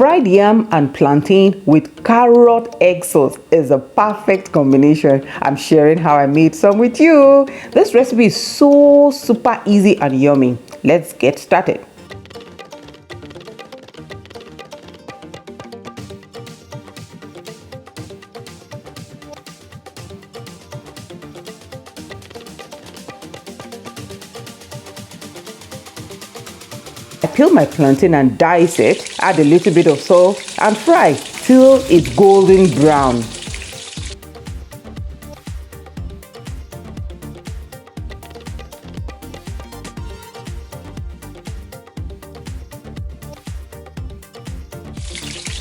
Fried yam and plantain with carrot egg sauce is a perfect combination. I'm sharing how I made some with you. This recipe is so super easy and yummy. Let's get started. I peel my plantain and dice it, add a little bit of salt and fry till it's golden brown.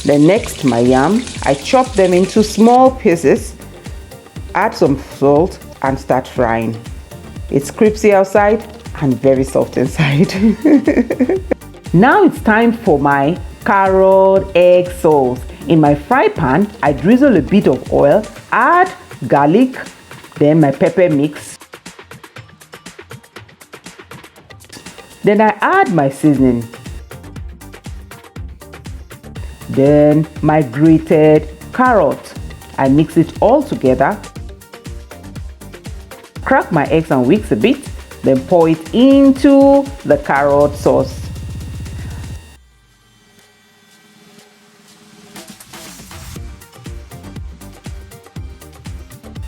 Then next my yam, I chop them into small pieces, add some salt and start frying. It's crispy outside and very soft inside. Now it's time for my carrot egg sauce. In my fry pan, I drizzle a bit of oil, add garlic, then my pepper mix. Then I add my seasoning. Then my grated carrot. I mix it all together. Crack my eggs and whisk a bit, then pour it into the carrot sauce.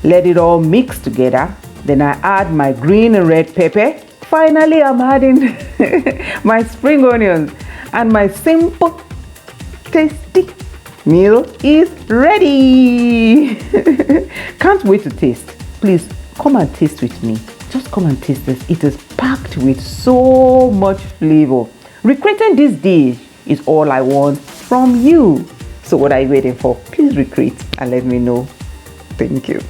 Let it all mix together. Then I add my green and red pepper. Finally, I'm adding my spring onions, and my simple, tasty meal is ready. Can't wait to taste. Please come and taste with me. Just come and taste this. It is packed with so much flavor. Recreating this dish is all I want from you. So what are you waiting for? Please recreate and let me know. Thank you.